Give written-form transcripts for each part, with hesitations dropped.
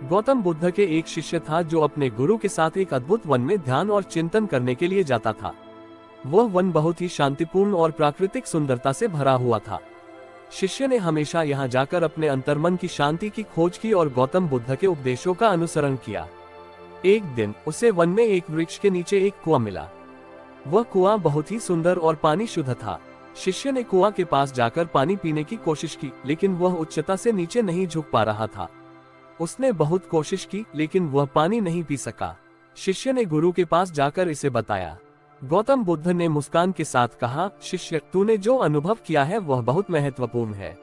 गौतम बुद्ध के एक शिष्य था जो अपने गुरु के साथ एक अद्भुत वन में ध्यान और चिंतन करने के लिए जाता था। वह वन बहुत ही शांतिपूर्ण और प्राकृतिक सुंदरता से भरा हुआ था। शिष्य ने हमेशा यहाँ जाकर अपने अंतर्मन की शांति की खोज की और गौतम बुद्ध के उपदेशों का अनुसरण किया। एक दिन उसे वन में एक वृक्ष के नीचे एक कुआं मिला। वह कुआं बहुत ही सुंदर और पानी शुद्ध था। शिष्य ने कुआं के पास जाकर पानी पीने की कोशिश की, लेकिन वह उच्चता से नीचे नहीं झुक पा रहा था। उसने बहुत कोशिश की, लेकिन वह पानी नहीं पी सका। शिष्य ने गुरु के पास जाकर इसे बताया। गौतम बुद्ध ने मुस्कान के साथ कहा, शिष्य, तूने जो अनुभव किया है वह बहुत महत्वपूर्ण है।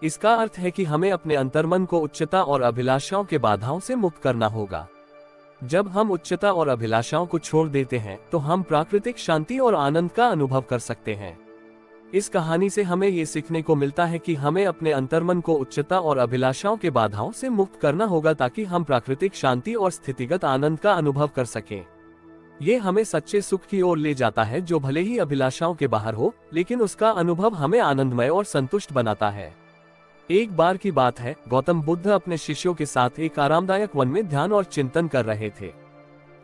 इसका अर्थ है कि हमें अपने अंतर्मन को उच्चता और अभिलाषाओं के बाधाओं से मुक्त करना होगा। जब हम उच्चता और अभिलाषाओं को छोड़ देते हैं तो हम प्राकृतिक शांति और आनंद का अनुभव कर सकते हैं। इस कहानी से हमें ये सीखने को मिलता है कि हमें अपने अंतर्मन को उच्चता और अभिलाषाओं के बाधाओं से मुक्त करना होगा ताकि हम प्राकृतिक शांति और स्थितिगत आनंद का अनुभव कर सकें। ये हमें सच्चे सुख की ओर ले जाता है जो भले ही अभिलाषाओं के बाहर हो, लेकिन उसका अनुभव हमें आनंदमय और संतुष्ट बनाता है। एक बार की बात है, गौतम बुद्ध अपने शिष्यों के साथ एक आरामदायक वन में ध्यान और चिंतन कर रहे थे।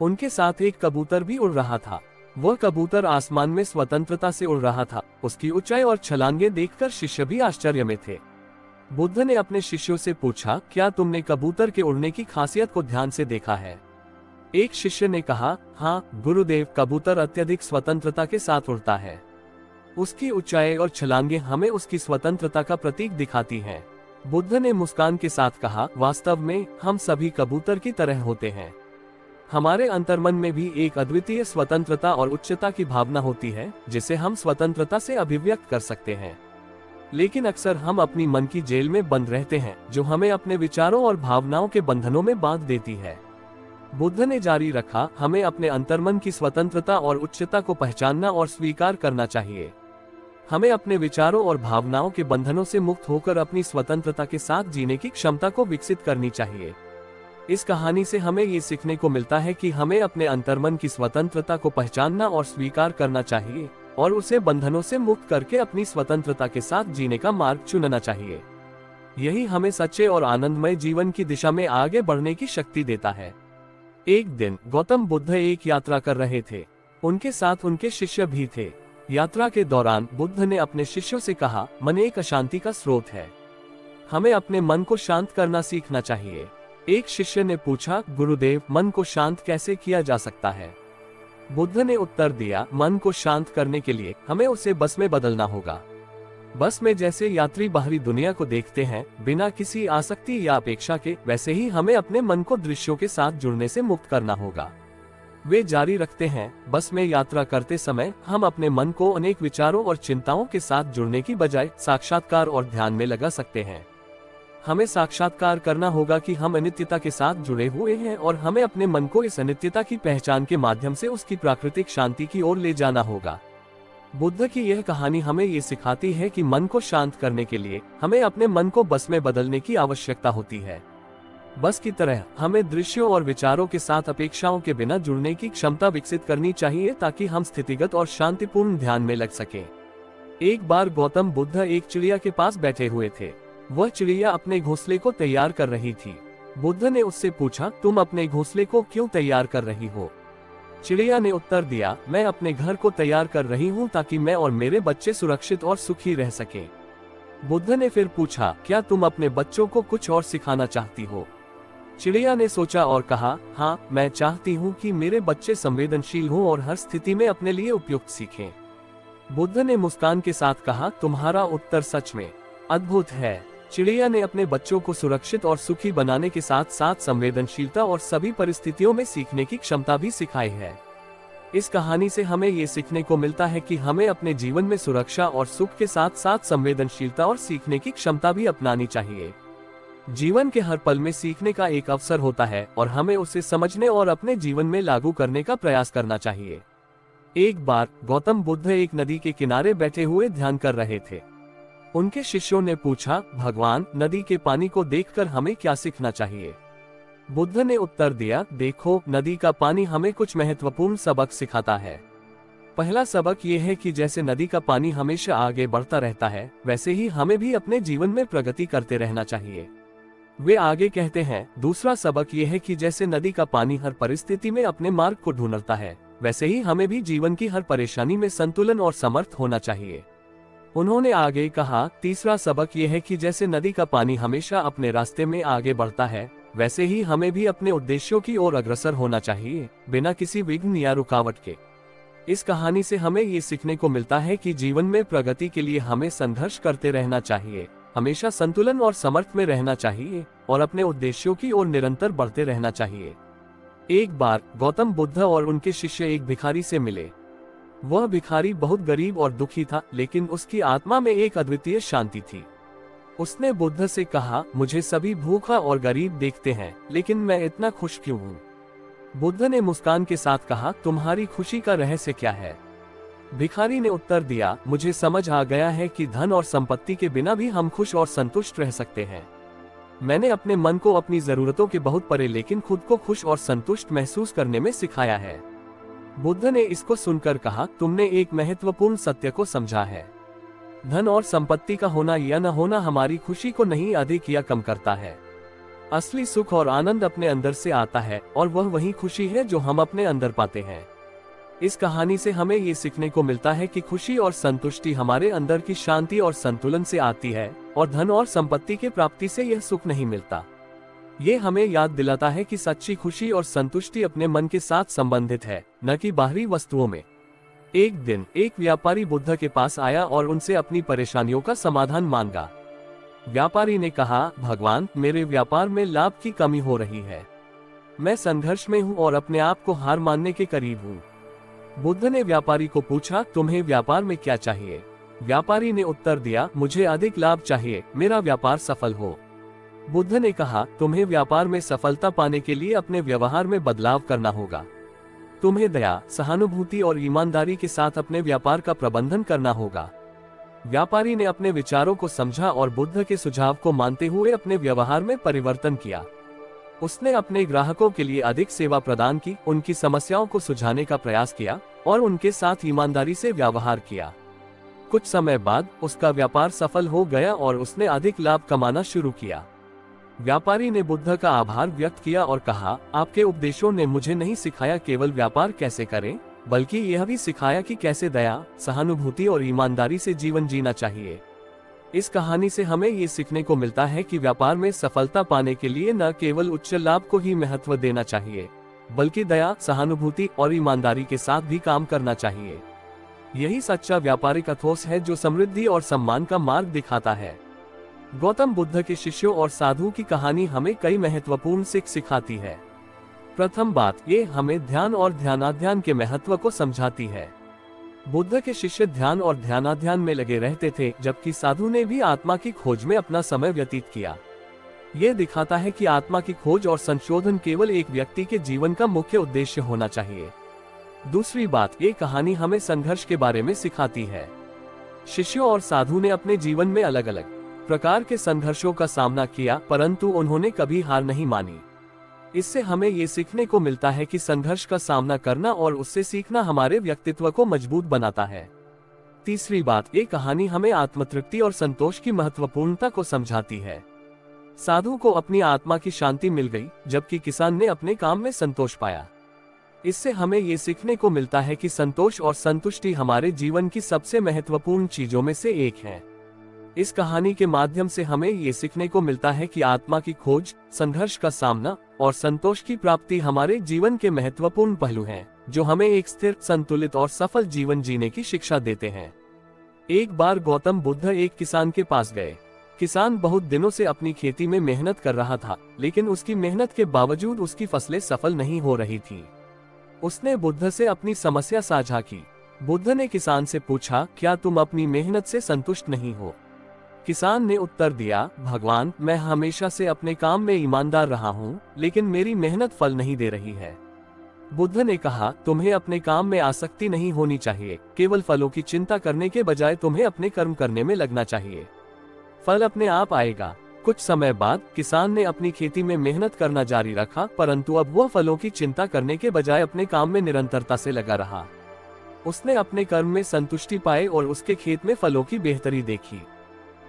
उनके साथ एक कबूतर भी उड़ रहा था। वह कबूतर आसमान में स्वतंत्रता से उड़ रहा था। उसकी ऊंचाई और छलांगे देखकर शिष्य भी आश्चर्य में थे। बुद्ध ने अपने शिष्यों से पूछा, क्या तुमने कबूतर के उड़ने की खासियत को ध्यान से देखा है? एक शिष्य ने कहा, हाँ गुरुदेव, कबूतर अत्यधिक स्वतंत्रता के साथ उड़ता है। उसकी ऊंचाई और छलांगे हमें उसकी स्वतंत्रता का प्रतीक दिखाती हैं। बुद्ध ने मुस्कान के साथ कहा, वास्तव में हम सभी कबूतर की तरह होते हैं। हमारे अंतर्मन में भी एक अद्वितीय स्वतंत्रता और उच्चता की भावना होती है जिसे हम स्वतंत्रता से अभिव्यक्त कर सकते हैं। लेकिन अक्सर हम अपनी मन की जेल में बंद रहते हैं जो हमें अपने विचारों और भावनाओं के बंधनों में बांध देती है। बुद्ध ने जारी रखा, हमें अपने अंतर्मन की स्वतंत्रता और उच्चता को पहचानना और स्वीकार करना चाहिए। हमें अपने विचारों और भावनाओं के बंधनों से मुक्त होकर अपनी स्वतंत्रता के साथ जीने की क्षमता को विकसित करनी चाहिए। इस कहानी से हमें ये सीखने को मिलता है कि हमें अपने अंतर्मन की स्वतंत्रता को पहचानना और स्वीकार करना चाहिए और उसे बंधनों से मुक्त करके अपनी स्वतंत्रता के साथ जीने का मार्ग चुनना चाहिए। यही हमें सच्चे और आनंदमय जीवन की दिशा में आगे बढ़ने की शक्ति देता है। एक दिन गौतम बुद्ध एक यात्रा कर रहे थे। उनके साथ उनके शिष्य भी थे। यात्रा के दौरान बुद्ध ने अपने शिष्यों से कहा, मन एक अशांति का स्रोत है। हमें अपने मन को शांत करना सीखना चाहिए। एक शिष्य ने पूछा, गुरुदेव, मन को शांत कैसे किया जा सकता है? बुद्ध ने उत्तर दिया, मन को शांत करने के लिए हमें उसे बस में बदलना होगा। बस में जैसे यात्री बाहरी दुनिया को देखते हैं बिना किसी आसक्ति या अपेक्षा के, वैसे ही हमें अपने मन को दृश्यों के साथ जुड़ने से मुक्त करना होगा। वे जारी रखते हैं, बस में यात्रा करते समय हम अपने मन को अनेक विचारों और चिंताओं के साथ जुड़ने की बजाय साक्षात्कार और ध्यान में लगा सकते हैं। हमें साक्षात्कार करना होगा कि हम अनित्यता के साथ जुड़े हुए हैं और हमें अपने मन को इस अनित्यता की पहचान के माध्यम से उसकी प्राकृतिक शांति की ओर ले जाना होगा। बुद्ध की यह कहानी हमें ये सिखाती है कि मन को शांत करने के लिए हमें अपने मन को बस में बदलने की आवश्यकता होती है। बस की तरह हमें दृश्यों और विचारों के साथ अपेक्षाओं के बिना जुड़ने की क्षमता विकसित करनी चाहिए ताकि हम स्थितिगत और शांतिपूर्ण ध्यान में लग सकें। एक बार गौतम बुद्ध एक चिड़िया के पास बैठे हुए थे। वह चिड़िया अपने घोंसले को तैयार कर रही थी। बुद्ध ने उससे पूछा, तुम अपने घोंसले को क्यों तैयार कर रही हो? चिड़िया ने उत्तर दिया, मैं अपने घर को तैयार कर रही हूँ ताकि मैं और मेरे बच्चे सुरक्षित और सुखी रह सकें। बुद्ध ने फिर पूछा, क्या तुम अपने बच्चों को कुछ और सिखाना चाहती हो? चिड़िया ने सोचा और कहा, हाँ, मैं चाहती हूँ कि मेरे बच्चे संवेदनशील हों और हर स्थिति में अपने लिए उपयुक्त सीखें। बुद्ध ने मुस्कान के साथ कहा, तुम्हारा उत्तर सच में अद्भुत है। चिड़िया ने अपने बच्चों को सुरक्षित और सुखी बनाने के साथ साथ संवेदनशीलता और सभी परिस्थितियों में सीखने की क्षमता भी सिखाई है। इस कहानी से हमें ये सीखने को मिलता है कि हमें अपने जीवन में सुरक्षा और सुख के साथ साथ संवेदनशीलता और सीखने की क्षमता भी अपनानी चाहिए। जीवन के हर पल में सीखने का एक अवसर होता है और हमें उसे समझने और अपने जीवन में लागू करने का प्रयास करना चाहिए। एक बार गौतम बुद्ध एक नदी के किनारे बैठे हुए ध्यान कर रहे थे। उनके शिष्यों ने पूछा, भगवान, नदी के पानी को देखकर हमें क्या सीखना चाहिए? बुद्ध ने उत्तर दिया, देखो, नदी का पानी हमें कुछ महत्वपूर्ण सबक सिखाता है। पहला सबक ये है कि जैसे नदी का पानी हमेशा आगे बढ़ता रहता है, वैसे ही हमें भी अपने जीवन में प्रगति करते रहना चाहिए। वे आगे कहते हैं, दूसरा सबक यह है कि जैसे नदी का पानी हर परिस्थिति में अपने मार्ग को ढूंढता है, वैसे ही हमें भी जीवन की हर परेशानी में संतुलन और समर्थ होना चाहिए। उन्होंने आगे कहा, तीसरा सबक यह है कि जैसे नदी का पानी हमेशा अपने रास्ते में आगे बढ़ता है, वैसे ही हमें भी अपने उद्देश्यों की ओर अग्रसर होना चाहिए, बिना किसी विघ्न या रुकावट के। इस कहानी से हमें ये सीखने को मिलता है कि जीवन में प्रगति के लिए हमें संघर्ष करते रहना चाहिए, हमेशा संतुलन और समर्थ में रहना चाहिए और अपने उद्देश्यों की ओर निरंतर बढ़ते रहना चाहिए। एक बार गौतम बुद्ध और उनके शिष्य एक भिखारी से मिले। वह भिखारी बहुत गरीब और दुखी था, लेकिन उसकी आत्मा में एक अद्वितीय शांति थी। उसने बुद्ध से कहा, मुझे सभी भूखा और गरीब देखते हैं, लेकिन मैं इतना खुश क्यों हूँ? बुद्ध ने मुस्कान के साथ कहा, तुम्हारी खुशी का रहस्य क्या है? भिखारी ने उत्तर दिया, मुझे समझ आ गया है कि धन और संपत्ति के बिना भी हम खुश और संतुष्ट रह सकते हैं। मैंने अपने मन को अपनी जरूरतों के बहुत परे लेकिन खुद को खुश और संतुष्ट महसूस करने में सिखाया है। बुद्ध ने इसको सुनकर कहा, तुमने एक महत्वपूर्ण सत्य को समझा है। धन और संपत्ति का होना या न होना हमारी खुशी को नहीं अधिक या कम करता है। असली सुख और आनंद अपने अंदर से आता है और वह वही खुशी है जो हम अपने अंदर पाते हैं। इस कहानी से हमें ये सीखने को मिलता है कि खुशी और संतुष्टि हमारे अंदर की शांति और संतुलन से आती है और धन और संपत्ति के प्राप्ति से यह सुख नहीं मिलता। ये हमें याद दिलाता है कि सच्ची खुशी और संतुष्टि अपने मन के साथ संबंधित है, न कि बाहरी वस्तुओं में। एक दिन एक व्यापारी बुद्ध के पास आया और उनसे अपनी परेशानियों का समाधान मांगा। व्यापारी ने कहा, भगवान, मेरे व्यापार में लाभ की कमी हो रही है। मैं संघर्ष में हूँ और अपने आप को हार मानने के करीब हूँ। बुद्ध ने व्यापारी को पूछा, तुम्हें व्यापार में क्या चाहिए? व्यापारी ने उत्तर दिया, मुझे अधिक लाभ चाहिए, मेरा व्यापार सफल हो। बुद्ध ने कहा, तुम्हें व्यापार में सफलता पाने के लिए अपने व्यवहार में बदलाव करना होगा। तुम्हें दया, सहानुभूति और ईमानदारी के साथ अपने व्यापार का प्रबंधन करना होगा। व्यापारी ने अपने विचारों को समझा और बुद्ध के सुझाव को मानते हुए अपने व्यवहार में परिवर्तन किया। उसने अपने ग्राहकों के लिए अधिक सेवा प्रदान की, उनकी समस्याओं को सुलझाने का प्रयास किया और उनके साथ ईमानदारी से व्यवहार किया। कुछ समय बाद उसका व्यापार सफल हो गया और उसने अधिक लाभ कमाना शुरू किया। व्यापारी ने बुद्ध का आभार व्यक्त किया और कहा, आपके उपदेशों ने मुझे नहीं सिखाया केवल व्यापार कैसे करें, बल्कि यह भी सिखाया कि कैसे दया, सहानुभूति और ईमानदारी से जीवन जीना चाहिए। इस कहानी से हमें ये सीखने को मिलता है कि व्यापार में सफलता पाने के लिए न केवल उच्च लाभ को ही महत्व देना चाहिए, बल्कि दया, सहानुभूति और ईमानदारी के साथ भी काम करना चाहिए। यही सच्चा व्यापारिक एथोस है जो समृद्धि और सम्मान का मार्ग दिखाता है। गौतम बुद्ध के शिष्यों और साधु की कहानी हमें कई महत्वपूर्ण सीख सिखाती है। प्रथम बात, ये हमें ध्यान और ध्यानाध्यान के महत्व को समझाती है। बुद्ध के शिष्य ध्यान और ध्यानाध्यान में लगे रहते थे, जबकि साधु ने भी आत्मा की खोज में अपना समय व्यतीत किया। ये दिखाता है कि आत्मा की खोज और संशोधन केवल एक व्यक्ति के जीवन का मुख्य उद्देश्य होना चाहिए। दूसरी बात, ये कहानी हमें संघर्ष के बारे में सिखाती है। शिष्यों और साधु ने अपने जीवन में अलग अलग प्रकार के संघर्षों का सामना किया, परंतु उन्होंने कभी हार नहीं मानी। इससे हमें ये सीखने को मिलता है कि संघर्ष का सामना करना और उससे सीखना हमारे व्यक्तित्व को मजबूत बनाता है। तीसरी बात, ये कहानी हमें आत्मतृप्ति और संतोष की महत्वपूर्णता को समझाती है। साधु को अपनी आत्मा की शांति मिल गई, जबकि किसान ने अपने काम में संतोष पाया। इससे हमें ये सीखने को मिलता है कि संतोष और संतुष्टि हमारे जीवन की सबसे महत्वपूर्ण चीजों में से एक है। इस कहानी के माध्यम से हमें ये सीखने को मिलता है कि आत्मा की खोज, संघर्ष का सामना और संतोष की प्राप्ति हमारे जीवन के महत्वपूर्ण पहलू हैं, जो हमें एक स्थिर, संतुलित और सफल जीवन जीने की शिक्षा देते हैं। एक बार गौतम बुद्ध एक किसान के पास गए। किसान बहुत दिनों से अपनी खेती में मेहनत कर रहा था, लेकिन उसकी मेहनत के बावजूद उसकी फसलें सफल नहीं हो रही थीं। उसने बुद्ध से अपनी समस्या साझा की। बुद्ध ने किसान से पूछा, क्या तुम अपनी मेहनत से संतुष्ट नहीं हो? किसान ने उत्तर दिया, भगवान, मैं हमेशा से अपने काम में ईमानदार रहा हूँ, लेकिन मेरी मेहनत फल नहीं दे रही है। बुद्ध ने कहा, तुम्हें अपने काम में आसक्ति नहीं होनी चाहिए, केवल फलों की चिंता करने के बजाय तुम्हें अपने कर्म करने में लगना चाहिए। फल अपने आप आएगा। कुछ समय बाद किसान ने अपनी खेती में मेहनत करना जारी रखा, परंतु अब वह फलों की चिंता करने के बजाय अपने काम में निरंतरता से लगा रहा। उसने अपने कर्म में संतुष्टि पाई और उसके खेत में फलों की बेहतरी देखी।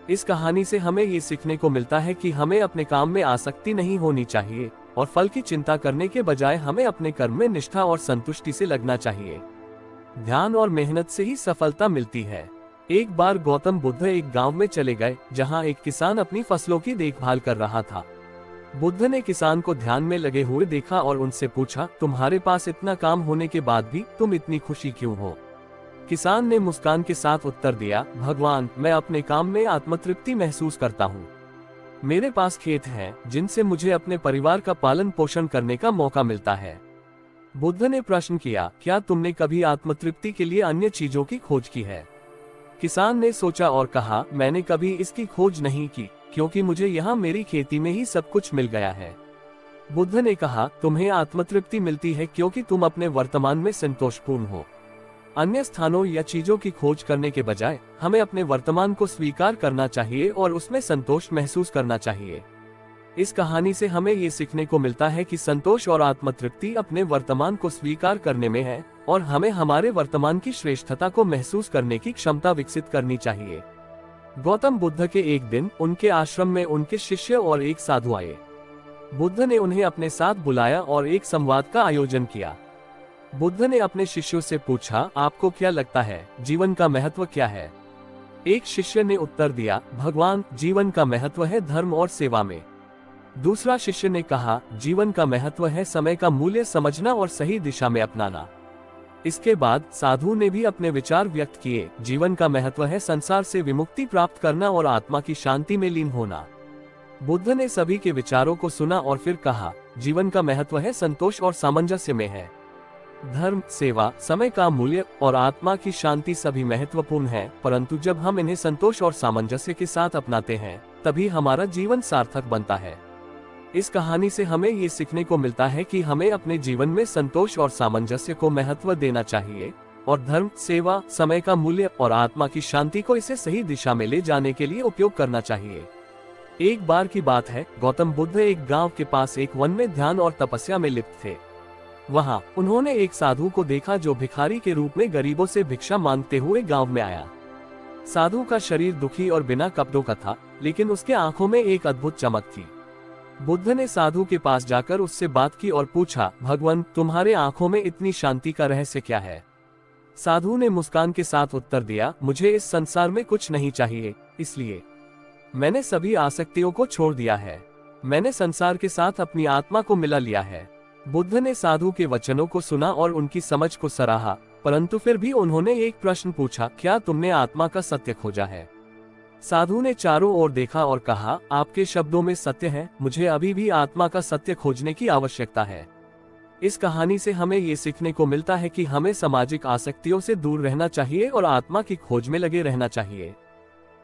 इस कहानी से हमें ये सीखने को मिलता है कि हमें अपने काम में आसक्ति नहीं होनी चाहिए और फल की चिंता करने के बजाय हमें अपने कर्म में निष्ठा और संतुष्टि से लगना चाहिए। ध्यान और मेहनत से ही सफलता मिलती है। एक बार गौतम बुद्ध एक गांव में चले गए जहां एक किसान अपनी फसलों की देखभाल कर रहा था। बुद्ध ने किसान को ध्यान में लगे हुए देखा और उनसे पूछा, तुम्हारे पास इतना काम होने के बाद भी तुम इतनी खुशी क्यों हो? किसान ने मुस्कान के साथ उत्तर दिया, भगवान, मैं अपने काम में आत्मतृप्ति महसूस करता हूँ। मेरे पास खेत हैं जिनसे मुझे अपने परिवार का पालन पोषण करने का मौका मिलता है। बुद्ध ने प्रश्न किया, क्या तुमने कभी आत्मतृप्ति के लिए अन्य चीजों की खोज की है? किसान ने सोचा और कहा, मैंने कभी इसकी खोज नहीं की, क्योंकि मुझे यहाँ मेरी खेती में ही सब कुछ मिल गया है। बुद्ध ने कहा, तुम्हें आत्मतृप्ति मिलती है क्योंकि तुम अपने वर्तमान में संतोषपूर्ण हो। अन्य स्थानों या चीजों की खोज करने के बजाय हमें अपने वर्तमान को स्वीकार करना चाहिए और उसमें संतोष महसूस करना चाहिए। इस कहानी से हमें ये सीखने को मिलता है कि संतोष और आत्मतृप्ति अपने वर्तमान को स्वीकार करने में है और हमें हमारे वर्तमान की श्रेष्ठता को महसूस करने की क्षमता विकसित करनी चाहिए। गौतम बुद्ध के एक दिन उनके आश्रम में उनके शिष्य और एक साधु आए। बुद्ध ने उन्हें अपने साथ बुलाया और एक संवाद का आयोजन किया। बुद्ध ने अपने शिष्यों से पूछा, आपको क्या लगता है, जीवन का महत्व क्या है? एक शिष्य ने उत्तर दिया, भगवान, जीवन का महत्व है धर्म और सेवा में। दूसरा शिष्य ने कहा, जीवन का महत्व है समय का मूल्य समझना और सही दिशा में अपनाना। इसके बाद साधु ने भी अपने विचार व्यक्त किए, जीवन का महत्व है संसार से विमुक्ति प्राप्त करना और आत्मा की शांति में लीन होना। बुद्ध ने सभी के विचारों को सुना और फिर कहा, जीवन का महत्व है संतोष और सामंजस्य में है। धर्म, सेवा, समय का मूल्य और आत्मा की शांति सभी महत्वपूर्ण है, परंतु जब हम इन्हें संतोष और सामंजस्य के साथ अपनाते हैं तभी हमारा जीवन सार्थक बनता है। इस कहानी से हमें ये सीखने को मिलता है कि हमें अपने जीवन में संतोष और सामंजस्य को महत्व देना चाहिए और धर्म, सेवा, समय का मूल्य और आत्मा की शांति को इसे सही दिशा में ले जाने के लिए उपयोग करना चाहिए। एक बार की बात है, गौतम बुद्ध एक गांव के पास एक वन में ध्यान और तपस्या में लिप्त थे। वहां उन्होंने एक साधु को देखा जो भिखारी के रूप में गरीबों से भिक्षा मांगते हुए गांव में आया। साधु का शरीर दुखी और बिना कपड़ों का था, लेकिन उसके आंखों में एक अद्भुत चमक थी। बुद्ध ने साधु के पास जाकर उससे बात की और पूछा, भगवान, तुम्हारे आंखों में इतनी शांति का रहस्य क्या है? साधु ने मुस्कान के साथ उत्तर दिया, मुझे इस संसार में कुछ नहीं चाहिए, इसलिए मैंने सभी आसक्तियों को छोड़ दिया है। मैंने संसार के साथ अपनी आत्मा को मिला लिया है। बुद्ध ने साधु के वचनों को सुना और उनकी समझ को सराहा, परंतु फिर भी उन्होंने एक प्रश्न पूछा, क्या तुमने आत्मा का सत्य खोजा है? साधु ने चारों ओर देखा और कहा, आपके शब्दों में सत्य है, मुझे अभी भी आत्मा का सत्य खोजने की आवश्यकता है। इस कहानी से हमें ये सीखने को मिलता है कि हमें सामाजिक आसक्तियों से दूर रहना चाहिए और आत्मा की खोज में लगे रहना चाहिए।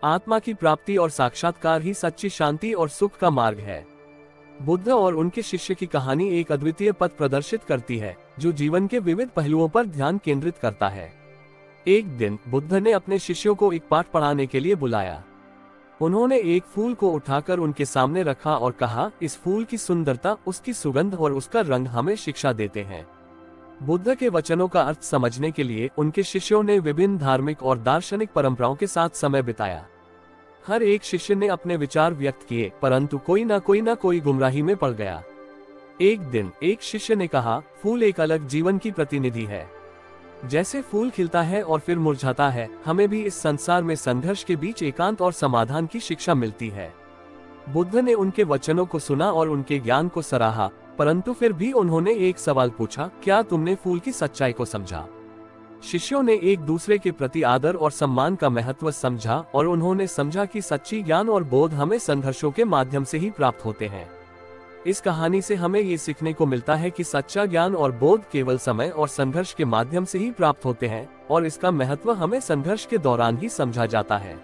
आत्मा की प्राप्ति और साक्षात्कार ही सच्ची शांति और सुख का मार्ग है। बुद्ध और उनके शिष्य की कहानी एक अद्वितीय पथ प्रदर्शित करती है, जो जीवन के विविध पहलुओं पर ध्यान केंद्रित करता है। एक दिन बुद्ध ने अपने शिष्यों को एक पाठ पढ़ाने के लिए बुलाया। उन्होंने एक फूल को उठाकर उनके सामने रखा और कहा, इस फूल की सुंदरता, उसकी सुगंध और उसका रंग हमें शिक्षा देते हैं। बुद्ध के वचनों का अर्थ समझने के लिए उनके शिष्यों ने विभिन्न धार्मिक और दार्शनिक परंपराओं के साथ समय बिताया। हर एक शिष्य ने अपने विचार व्यक्त किए, परंतु कोई ना कोई गुमराही में पड़ गया। एक दिन एक शिष्य ने कहा, फूल एक अलग जीवन की प्रतिनिधि है। जैसे फूल खिलता है और फिर मुरझाता है, हमें भी इस संसार में संघर्ष के बीच एकांत और समाधान की शिक्षा मिलती है। बुद्ध ने उनके वचनों को सुना और उनके ज्ञान को सराहा, परंतु फिर भी उन्होंने एक सवाल पूछा, क्या तुमने फूल की सच्चाई को समझा? शिष्यों ने एक दूसरे के प्रति आदर और सम्मान का महत्व समझा और उन्होंने समझा कि सच्ची ज्ञान और बोध हमें संघर्षों के माध्यम से ही प्राप्त होते हैं। इस कहानी से हमें ये सीखने को मिलता है कि सच्चा ज्ञान और बोध केवल समय और संघर्ष के माध्यम से ही प्राप्त होते हैं और इसका महत्व हमें संघर्ष के दौरान ही समझा जाता है।